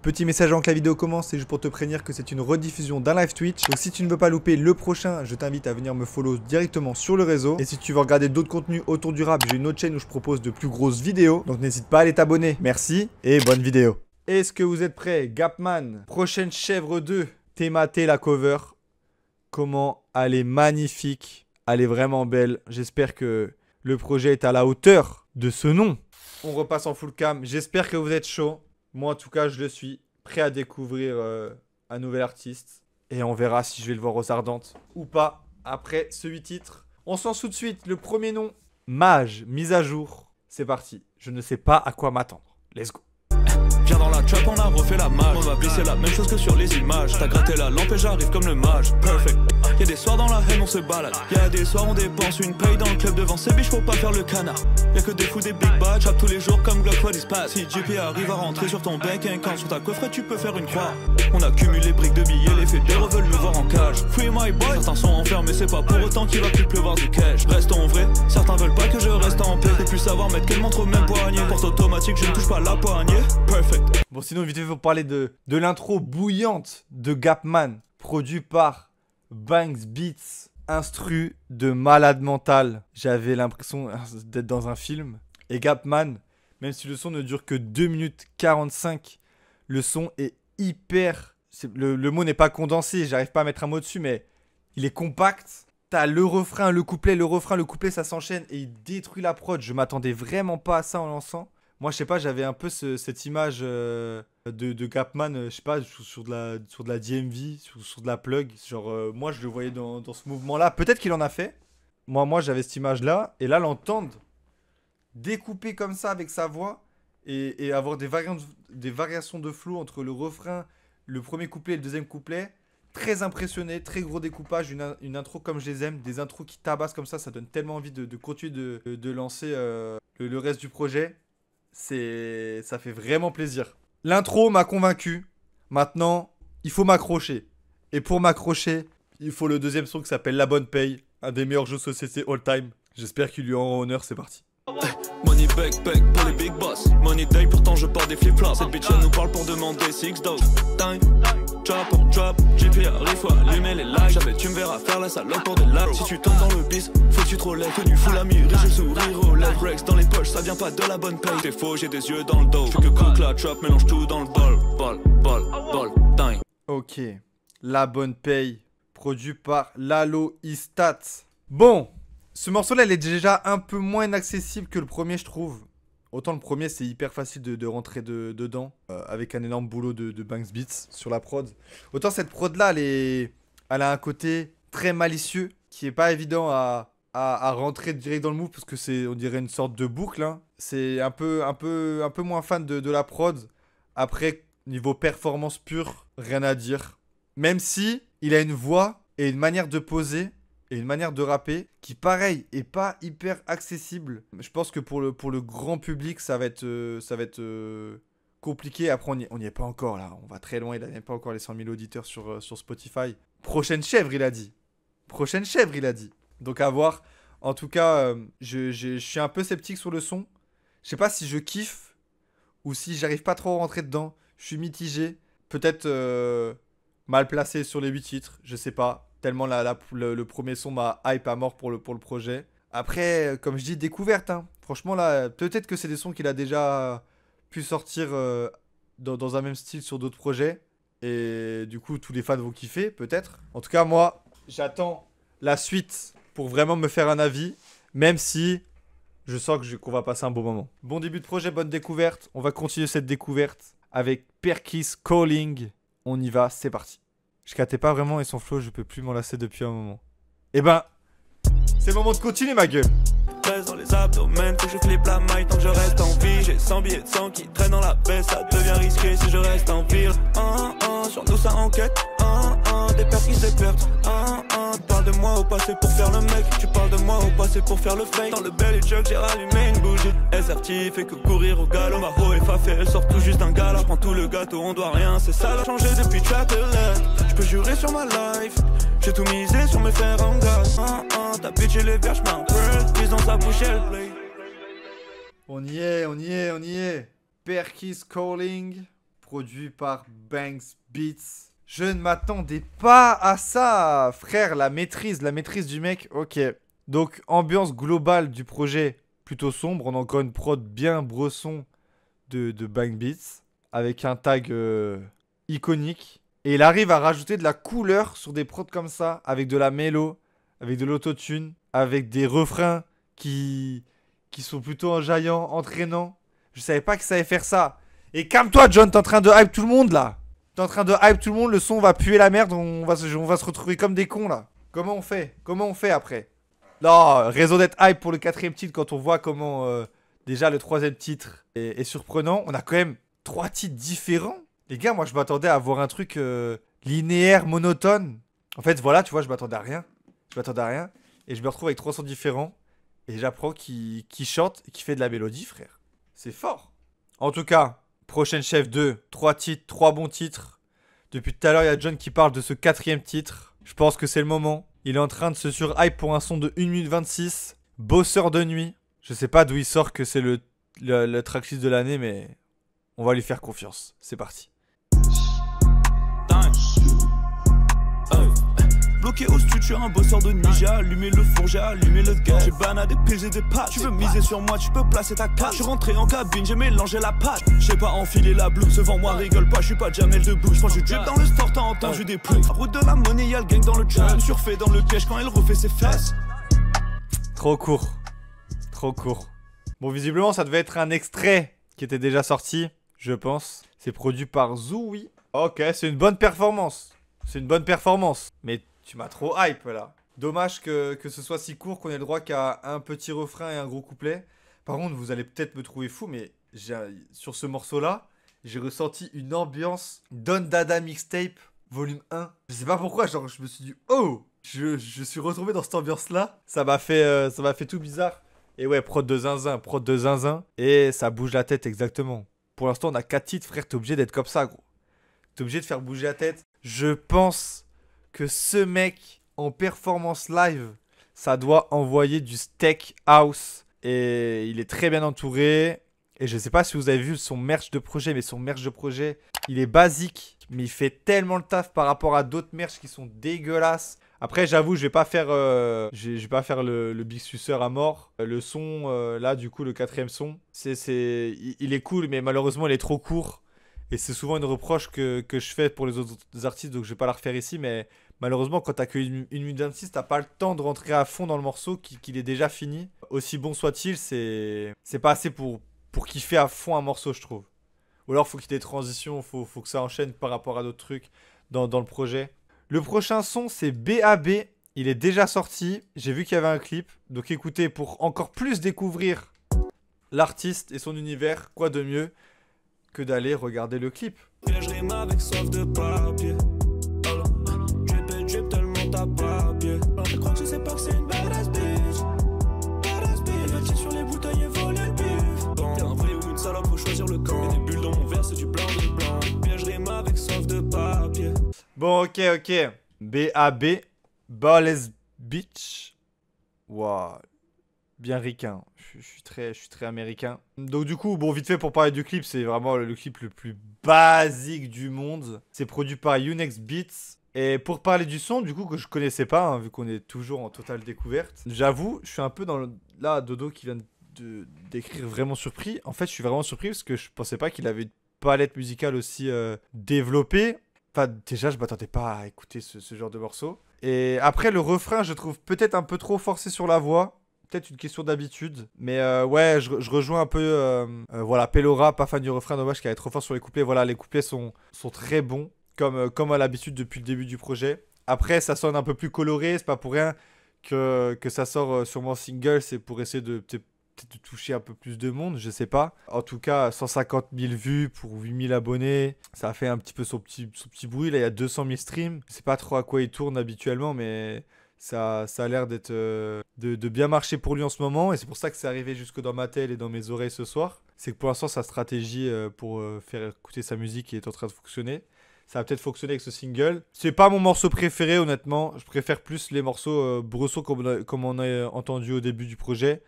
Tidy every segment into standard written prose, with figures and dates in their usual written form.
Petit message avant que la vidéo commence, c'est juste pour te prévenir que c'est une rediffusion d'un live Twitch. Donc si tu ne veux pas louper le prochain, je t'invite à venir me follow directement sur le réseau. Et si tu veux regarder d'autres contenus autour du rap, j'ai une autre chaîne où je propose de plus grosses vidéos. Donc n'hésite pas à aller t'abonner. Merci et bonne vidéo. Est-ce que vous êtes prêts? Gapman, prochaine chèvre 2. T'es maté la cover. Comment elle est magnifique. Elle est vraiment belle. J'espère que le projet est à la hauteur de ce nom. On repasse en full cam. J'espère que vous êtes chaud. Moi, en tout cas, je le suis. Prêt à découvrir un nouvel artiste. Et on verra si je vais le voir aux Ardentes ou pas. Après ce 8 titres. On se lance tout de suite. Le premier nom. Mage, mise à jour. C'est parti. Je ne sais pas à quoi m'attendre. Let's go. Viens dans la trap, on a refait la mage. On va glisser la même chose que sur les images. T'as gratté la lampe et j'arrive comme le mage. Perfect. Y'a des soirs dans la haine, on se balade. Y'a des soirs, on dépense une paye dans le club devant ces biches, faut pas faire le canard. Y'a que des fous, des big bad. Trap tous les jours comme Glock, what is pass. Si JP arrive à rentrer sur ton bank account, sur ta coffret, tu peux faire une croix. On accumule les briques de billets, les fédéraux veulent nous voir en cage. Free my boy, certains sont enfermés, c'est pas pour autant qu'il va plus pleuvoir du cash. Restons vrais, certains veulent pas que je reste en paix. Et plus savoir mettre quelle montre au même poignet. Porte automatique, je ne touche pas la poignée. Perfect. Bon, sinon, vite fait, pour parler de l'intro bouillante de Gapman, produit par Banks Beats, instru de malade mental. J'avais l'impression d'être dans un film. Et Gapman, même si le son ne dure que 2 minutes 45, le son est hyper... Le mot n'est pas condensé, j'arrive pas à mettre un mot dessus, mais il est compact. T'as le refrain, le couplet, ça s'enchaîne et il détruit la prod. Je m'attendais vraiment pas à ça en lançant. Moi, je sais pas, j'avais un peu cette image de Gapman, je sais pas, sur de la DMV, sur de la plug. Genre, moi, je le voyais dans ce mouvement-là. Peut-être qu'il en a fait. Moi j'avais cette image-là. Et là, l'entendre découper comme ça avec sa voix et avoir des variations de flow entre le refrain, le premier couplet et le deuxième couplet. Très impressionné, très gros découpage, une intro comme je les aime. Des intros qui tabassent comme ça donne tellement envie de continuer de lancer le reste du projet. Ça fait vraiment plaisir. L'intro m'a convaincu. Maintenant, il faut m'accrocher. Et pour m'accrocher, il faut le deuxième son qui s'appelle La Bonne Paye. Un des meilleurs jeux de société all time. J'espère qu'il lui en rend honneur, c'est parti. Money back pour les big boss. Money day, pourtant je porte des flip-flops. Cette bitch elle nous parle pour demander 6 dogs. Time, drop, JP arrive, faut allumer les lights. Jamais tu me verras faire la salope pour des likes. Si tu tombes dans le bis, faut que tu te relèves. Que du full ami, riche, le sourire aux lèvres. Rex dans les poches, ça vient pas de la bonne paye. T'es faux, j'ai des yeux dans le dos. J'fais que cook la trap, mélange tout dans le bol, time. Ok, La Bonne Paye, produit par Lalo Istat. Bon, ce morceau-là, il est déjà un peu moins inaccessible que le premier, je trouve. Autant le premier, c'est hyper facile de rentrer dedans, avec un énorme boulot de Banks Beats sur la prod. Autant cette prod-là, elle a un côté très malicieux, qui est pas évident à rentrer direct dans le move, parce que c'est, on dirait, une sorte de boucle. Hein. C'est un peu moins fan de la prod. Après, niveau performance pure, rien à dire. Même si il a une voix et une manière de poser... et une manière de rapper qui, pareil, est pas hyper accessible. Je pense que pour le grand public, ça va être compliqué. Après, on n'y est pas encore, là. On va très loin. Il n'a même pas encore les 100 000 auditeurs sur Spotify. Prochaine chèvre, il a dit. Prochaine chèvre, il a dit. Donc, à voir. En tout cas, je suis un peu sceptique sur le son. Je sais pas si je kiffe ou si j'arrive pas trop à rentrer dedans. Je suis mitigé. Peut-être mal placé sur les 8 titres. Je sais pas. Tellement le premier son m'a hype à mort pour le projet. Après, comme je dis, découverte. Hein. Franchement, là, peut-être que c'est des sons qu'il a déjà pu sortir dans un même style sur d'autres projets. Et du coup, tous les fans vont kiffer, peut-être. En tout cas, moi, j'attends la suite pour vraiment me faire un avis. Même si je sens qu'on va passer un bon moment. Bon début de projet, bonne découverte. On va continuer cette découverte avec Perkis Calling. On y va, c'est parti. Je captais pas vraiment et son flow, je peux plus m'en lasser depuis un moment. Eh ben, c'est le moment de continuer ma gueule. Reste dans les abdomens, faut que je flippe la maille tant que je reste en vie. J'ai 100 billets de sang qui traînent dans la baisse, ça devient risqué si je reste en ville. Sur nous ça enquête, des pertes qui se perdent. Tu parles de moi au passé pour faire le mec, tu parles de moi au passé pour faire le fake. Dans le belly jug j'ai rallumé une bougie. SRT fait que courir au galop. Ma ho et Fafé elle sort tout juste d'un gala. Prends tout le gâteau, on doit rien, c'est ça l'a changé depuis Chocolate. Je peux jurer sur ma life, j'ai tout misé sur mes fers en gaz. Ta bitch elle est vierge, ma prise dans sa bouche elle play. On y est. Perkis Calling, produit par Banks Beats. Je ne m'attendais pas à ça, frère, la maîtrise du mec, ok. Donc, ambiance globale du projet, plutôt sombre. On a encore une prod bien bresson de Banks Beats, avec un tag iconique. Et il arrive à rajouter de la couleur sur des prods comme ça, avec de la mélo, avec de l'autotune, avec des refrains qui sont plutôt enjaillants, entraînants. Je savais pas que ça allait faire ça. Et calme-toi, John, t'es en train de hype tout le monde, là. T'es en train de hype tout le monde, le son va puer la merde, on va se retrouver comme des cons, là. Comment on fait? Comment on fait après? Non, raison d'être hype pour le 4ème titre quand on voit comment déjà le 3ème titre est surprenant. On a quand même 3 titres différents. Les gars, moi je m'attendais à avoir un truc linéaire, monotone. En fait, voilà, tu vois, je m'attendais à rien. Et je me retrouve avec 3 sons différents. Et j'apprends qu'il chante et qu'il fait de la mélodie, frère. C'est fort. En tout cas, prochaine chef 2, 3 titres, 3 bons titres. Depuis tout à l'heure, il y a John qui parle de ce 4ème titre. Je pense que c'est le moment. Il est en train de se sur-hype pour un son de 1 minute 26. Bosseur de nuit. Je sais pas d'où il sort que c'est le tracklist de l'année, mais on va lui faire confiance. C'est parti. Bloqué au studio, un bosseur de ninja. J'ai allumé le four, j'ai allumé le gaz. J'ai banadé, pigé des pâtes. Tu veux miser sur moi, tu peux placer ta carte. Je suis rentré en cabine, j'ai mélangé la pâte. J'ai pas enfilé la blouse, devant moi rigole pas. Je suis pas Jamel debout. J'prends du drip dans le store, t'as entendu des pluies. Route de la monnaie, y'a le gang dans le jam. Surfait dans le piège quand elle refait ses fesses. Trop court. Trop court. Bon, visiblement, ça devait être un extrait qui était déjà sorti, je pense. C'est produit par Zoui. Ok, c'est une bonne performance. Mais tu m'as trop hype là. Dommage que ce soit si court qu'on ait le droit qu'à un petit refrain et un gros couplet. Par contre, vous allez peut-être me trouver fou, mais sur ce morceau-là, j'ai ressenti une ambiance Don Dada Mixtape volume 1. Je sais pas pourquoi, genre je me suis dit, oh, je suis retrouvé dans cette ambiance-là. Ça m'a fait tout bizarre. Et ouais, prod de zinzin. Et ça bouge la tête exactement. Pour l'instant, on a 4 titres, frère, t'es obligé d'être comme ça, gros. T'es obligé de faire bouger la tête. Je pense que ce mec, en performance live, ça doit envoyer du steak house. Et il est très bien entouré. Et je sais pas si vous avez vu son merch de projet, mais son merch de projet, il est basique. Mais il fait tellement le taf par rapport à d'autres merch qui sont dégueulasses. Après, j'avoue, je vais pas faire le big suceur à mort. Le son, là, du coup, le 4ème son, il est cool, mais malheureusement, il est trop court. Et c'est souvent une reproche que je fais pour les autres artistes, donc je vais pas la refaire ici. Mais malheureusement, quand t'as que 1 minute 26, t'as pas le temps de rentrer à fond dans le morceau, qu'il est déjà fini. Aussi bon soit-il, c'est pas assez pour kiffer à fond un morceau, je trouve. Ou alors, faut qu'il y ait des transitions, faut que ça enchaîne par rapport à d'autres trucs dans le projet. Le prochain son, c'est BAB. Il est déjà sorti. J'ai vu qu'il y avait un clip. Donc écoutez, pour encore plus découvrir l'artiste et son univers, quoi de mieux que d'aller regarder le clip. Je rime avec soif de papier. Drip tellement t'as papier. Je crois que je sais pas que c'est une badass bitch. Elle sur les bouteilles et voler le bif. T'es un vrai ou une salope, faut choisir le camp. Y'a des bulles dans mon verre, c'est du blanc de blanc. Je rime avec soif de papier. Bon, ok. BAB, Ballers Beach. Waouh. Bien ricain. Je suis très américain. Donc du coup, bon, vite fait pour parler du clip, c'est vraiment le clip le plus basique du monde. C'est produit par Unex Beats. Et pour parler du son, du coup, que je connaissais pas, hein, vu qu'on est toujours en totale découverte. J'avoue, je suis un peu dans le... Là, Dodo qui vient d'écrire vraiment surpris. En fait, je suis vraiment surpris parce que je pensais pas qu'il avait une palette musicale aussi développée. Enfin, déjà, je m'attendais pas à écouter ce genre de morceau. Et après, le refrain, je trouve peut-être un peu trop forcé sur la voix. Peut-être une question d'habitude. Mais ouais, je rejoins un peu... voilà, Pelora, pas fan du refrain, dommage qu'elle est trop fort sur les couplets. Voilà, les couplets sont très bons, comme à l'habitude depuis le début du projet. Après, ça sonne un peu plus coloré, c'est pas pour rien que ça sort sûrement single. C'est pour essayer de toucher un peu plus de monde, je sais pas. En tout cas, 150 000 vues pour 8 000 abonnés. Ça a fait un petit peu son petit bruit. Là, il y a 200 000 streams. Je sais pas trop à quoi il tourne habituellement, mais... Ça a l'air d'être de bien marcher pour lui en ce moment. Et c'est pour ça que c'est arrivé jusque dans ma tête et dans mes oreilles ce soir. C'est que pour l'instant, sa stratégie pour faire écouter sa musique est en train de fonctionner. Ça va peut-être fonctionner avec ce single. C'est pas mon morceau préféré, honnêtement. Je préfère plus les morceaux bressons comme on a entendu au début du projet.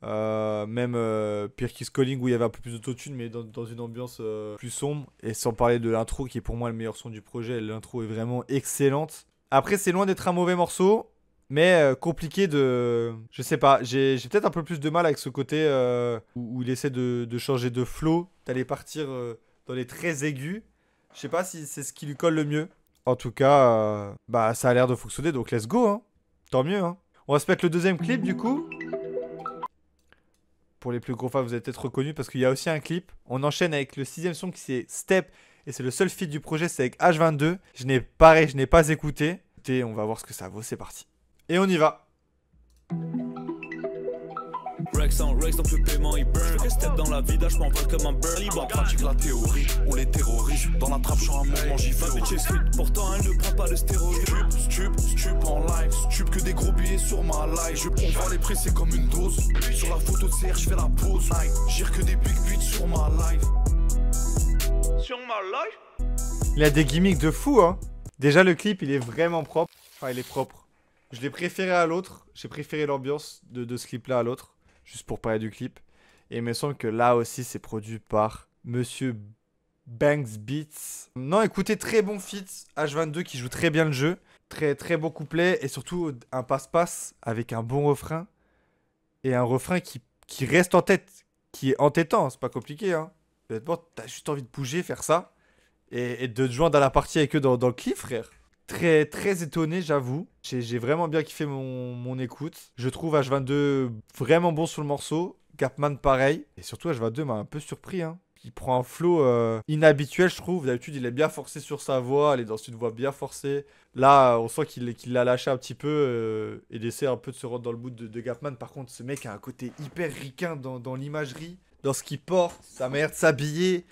Même Pirkis Calling où il y avait un peu plus d'autotune mais dans une ambiance plus sombre. Et sans parler de l'intro qui est pour moi le meilleur son du projet. L'intro est vraiment excellente. Après c'est loin d'être un mauvais morceau. Mais compliqué de... Je sais pas, j'ai peut-être un peu plus de mal avec ce côté où il essaie de changer de flow, d'aller partir dans les très aigus. Je sais pas si c'est ce qui lui colle le mieux. En tout cas, bah ça a l'air de fonctionner, donc let's go, hein. Tant mieux, hein. On va se mettre le deuxième clip du coup. Pour les plus gros fans, vous avez peut-être reconnu parce qu'il y a aussi un clip. On enchaîne avec le sixième son qui c'est Step. Et c'est le seul feat du projet, c'est avec H22. Je n'ai pas écouté. Écoutez, on va voir ce que ça vaut, c'est parti. Et on y va. Rex en Rex, donc le paiement il burn. Je step dans la vida, je m'envole comme un burly. On pratique la théorie, on les terrorise. Dans la trappe, je suis un mouvement, j'y fais. Bitch est street, pourtant elle ne prend pas de stéroïdes. Stup en live, stup que des gros billets sur ma live. On va les presser comme une dose. Sur la photo de CR, je fais la pause. Gire que des big beats sur ma live. Sur ma live. Il a des gimmicks de fou, hein. Déjà, le clip, il est vraiment propre. Enfin, il est propre. Je l'ai préféré à l'autre. J'ai préféré l'ambiance de ce clip-là à l'autre. Juste pour parler du clip. Et il me semble que là aussi, c'est produit par Monsieur Banks Beats. Non, écoutez, très bon feat. H22 qui joue très bien le jeu. Très, très bon couplet. Et surtout, un passe-passe avec un bon refrain. Et un refrain qui reste en tête. Qui est entêtant. C'est pas compliqué, hein. Honnêtement, t'as juste envie de bouger, faire ça. Et de te joindre à la partie avec eux dans le clip, frère. Très, très étonné, j'avoue. J'ai vraiment bien kiffé mon écoute. Je trouve H22 vraiment bon sur le morceau. Gapman, pareil. Et surtout, H22 m'a un peu surpris, hein. Il prend un flow inhabituel, je trouve. D'habitude, il est bien forcé sur sa voix. Il est dans une voix bien forcée. Là, on sent qu'il l'a lâché un petit peu et il essaie un peu de se rendre dans le mood de Gapman. Par contre, ce mec a un côté hyper ricain dans l'imagerie, dans ce qu'il porte, sa manière de s'habiller,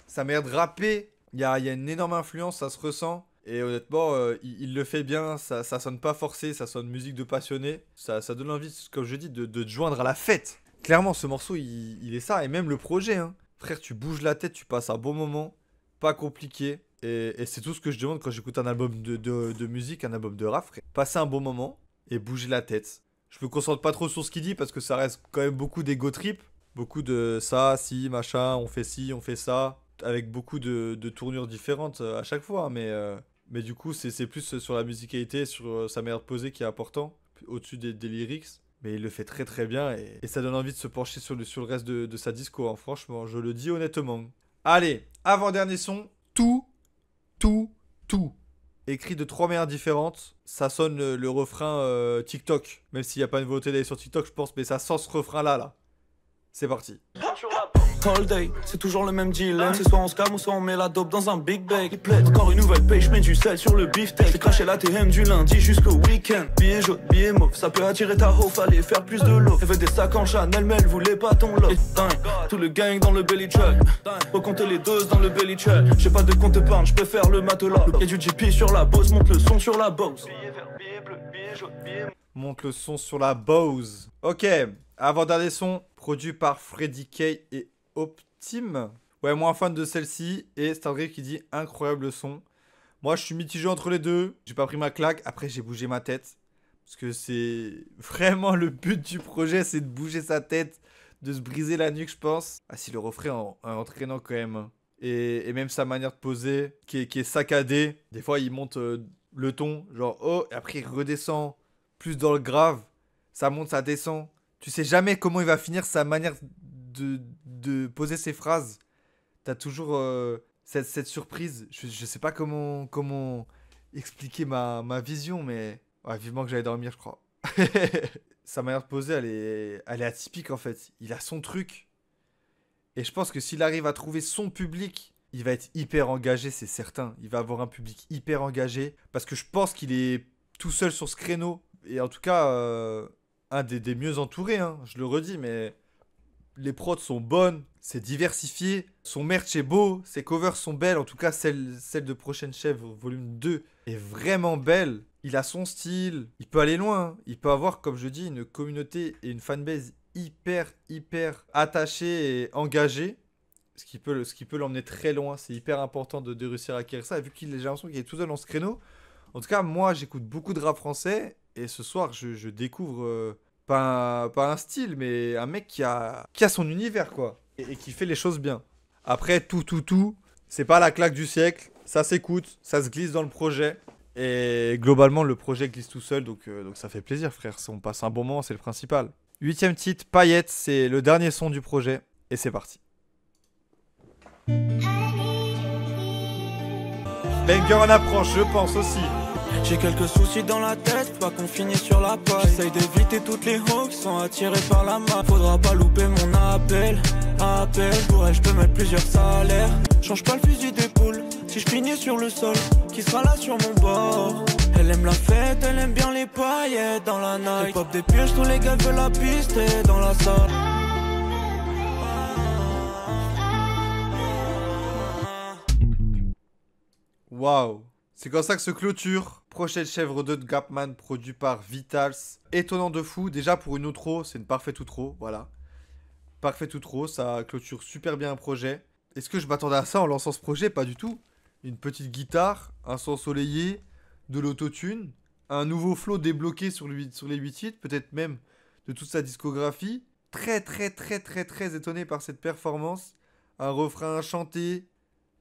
sa manière de rapper. Il y a une énorme influence, ça se ressent. Et honnêtement, il le fait bien, ça sonne pas forcé, ça sonne musique de passionné. Ça donne envie, comme je dis, de te joindre à la fête. Clairement, ce morceau, il est ça. Et même le projet, hein. Frère, tu bouges la tête, tu passes un bon moment. Pas compliqué. Et c'est tout ce que je demande quand j'écoute un album de musique, un album de rap, frère. Passer un bon moment et bouger la tête. Je me concentre pas trop sur ce qu'il dit parce que ça reste quand même beaucoup d'ego trip. Beaucoup de ça, si, machin, on fait ci, on fait ça. Avec beaucoup de tournures différentes à chaque fois, hein, mais du coup, c'est plus sur la musicalité, sur sa manière de poser qui est important, au-dessus des lyrics. Mais il le fait très très bien et ça donne envie de se pencher sur le reste de sa disco, hein, franchement, je le dis honnêtement. Allez, avant-dernier son, tout. Écrit de 3 manières différentes, ça sonne le refrain TikTok. Même s'il n'y a pas une volonté d'aller sur TikTok, je pense, mais ça sent ce refrain-là, là. C'est parti. All day, c'est toujours le même dilemme. C'est soit on se calme ou soit on met la dope dans un big bag. Il plaît encore une nouvelle paye, je mets du sel sur le beefsteak. J'ai craché la TM du lundi jusqu'au week-end. Billet jaune, billet mauve, ça peut attirer ta ho, fallait faire plus de l'eau. Elle veut des sacs en Chanel, mais elle voulait pas ton lot. Tout le gang dans le belly truck. Faut compter les doses dans le belly truck. J'ai pas de compte épargne, je peux faire le matelas. Y'a du GP sur la Bose, monte le son sur la Bose. Monte le son sur la Bose. Ok, avant-dernier son, produit par Freddy K et Optim. Ouais, moins fan de celle-ci. Et Stardrift qui dit incroyable son. Moi, je suis mitigé entre les deux. J'ai pas pris ma claque. Après, j'ai bougé ma tête. Parce que c'est vraiment le but du projet, c'est de bouger sa tête, de se briser la nuque, je pense. Ah, si le refrain est entraînant quand même. Et même sa manière de poser, qui est saccadée. Des fois, il monte le ton, genre oh, et après, il redescend plus dans le grave. Ça monte, ça descend. Tu sais jamais comment il va finir sa manière de poser ses phrases. T'as toujours cette surprise. Je sais pas comment expliquer ma vision, mais ouais, vivement que j'allais dormir, je crois. Sa manière de poser, elle est atypique en fait. Il a son truc. Et je pense que s'il arrive à trouver son public, il va être hyper engagé, c'est certain. Il va avoir un public hyper engagé. Parce que je pense qu'il est tout seul sur ce créneau. Et en tout cas, un des mieux entourés, hein. Je le redis, mais les prods sont bonnes, c'est diversifié. Son merch est beau, ses covers sont belles. En tout cas, celle de Prochaine Chèvre, volume 2, est vraiment belle. Il a son style, il peut aller loin. Hein. Il peut avoir, comme je dis, une communauté et une fanbase hyper attachée et engagée. Ce qui peut l'emmener très loin. C'est hyper important de réussir à acquérir ça. Et vu j'ai l'impression qu'il est tout seul dans ce créneau. En tout cas, moi, j'écoute beaucoup de rap français. Et ce soir, je découvre pas un style, mais un mec qui a son univers, quoi. Et qui fait les choses bien. Après, tout, c'est pas la claque du siècle. Ça s'écoute, ça se glisse dans le projet. Et globalement, le projet glisse tout seul, donc ça fait plaisir, frère. Si on passe un bon moment, c'est le principal. 8ème titre, Paillettes, c'est le dernier son du projet. Et c'est parti. Banger en approche, je pense aussi. J'ai quelques soucis dans la tête, pas qu'on finisse sur la paille. J'essaye d'éviter toutes les hauts qui sont attirés par la main. Faudra pas louper mon appel. Pour elle, je peux mettre plusieurs salaires. Change pas le fusil d'épaule, si je finis sur le sol, qui sera là sur mon bord. Elle aime la fête, elle aime bien les paillettes dans la night. Pop des pièges, tous les gars veulent la piste et dans la salle. Waouh. C'est comme ça que se clôture Prochaine chèvre 2 de Gapman, produit par Vitals. Étonnant de fou, déjà pour une outro, c'est une parfaite outro, voilà. Parfaite outro, ça clôture super bien un projet. Est-ce que je m'attendais à ça en lançant ce projet? Pas du tout. Une petite guitare, un son ensoleillé, de l'autotune, un nouveau flow débloqué sur les 8 titres, peut-être même de toute sa discographie. Très étonné par cette performance. Un refrain chanté,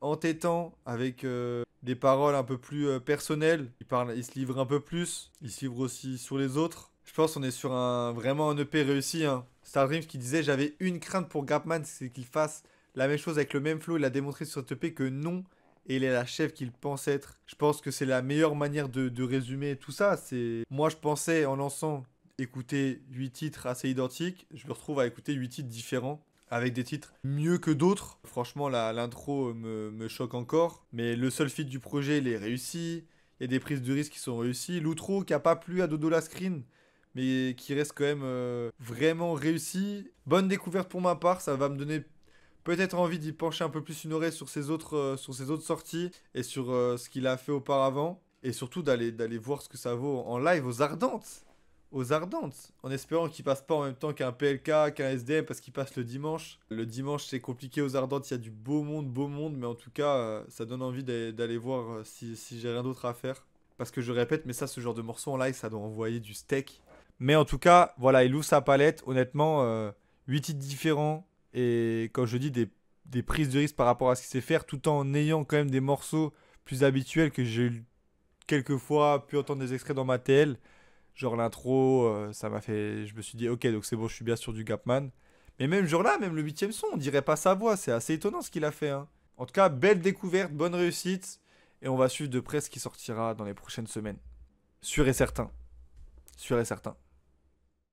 entêtant, avec des paroles un peu plus personnelles. Il se livre un peu plus, il se livre aussi sur les autres. Je pense qu'on est sur vraiment un EP réussi. Hein. Star Dreams qui disait: j'avais une crainte pour Gapman, c'est qu'il fasse la même chose avec le même flow. Il a démontré sur cet EP que non, et il est la chef qu'il pense être. Je pense que c'est la meilleure manière de résumer tout ça. Moi, je pensais en lançant écouter 8 titres assez identiques. Je me retrouve à écouter 8 titres différents, avec des titres mieux que d'autres. Franchement, l'intro me choque encore. Mais le seul feat du projet, il est réussi. Il y a des prises de risque qui sont réussies. L'outro qui n'a pas plu à Dodo la Screen, mais qui reste quand même vraiment réussi. Bonne découverte pour ma part. Ça va me donner peut-être envie d'y pencher un peu plus une oreille sur ses autres sorties et sur ce qu'il a fait auparavant. Et surtout d'aller voir ce que ça vaut en live aux Ardentes. En espérant qu'il passe pas en même temps qu'un PLK, qu'un SDM, parce qu'il passe le dimanche. Le dimanche, c'est compliqué aux Ardentes, il y a du beau monde, mais en tout cas, ça donne envie d'aller voir si j'ai rien d'autre à faire. Parce que je répète, mais ça, ce genre de morceau en live, ça doit envoyer du steak. Mais en tout cas, voilà, il ouvre sa palette. Honnêtement, 8 titres différents. Et quand je dis des prises de risque par rapport à ce qu'il sait faire, tout en ayant quand même des morceaux plus habituels que j'ai quelques fois pu entendre des extraits dans ma TL. Genre l'intro, ça m'a fait... Je me suis dit, ok, donc c'est bon, je suis bien sur du Gapman. Mais même genre là, même le 8ème son, on dirait pas sa voix. C'est assez étonnant ce qu'il a fait. Hein. En tout cas, belle découverte, bonne réussite. Et on va suivre de près ce qui sortira dans les prochaines semaines. Sûr et certain.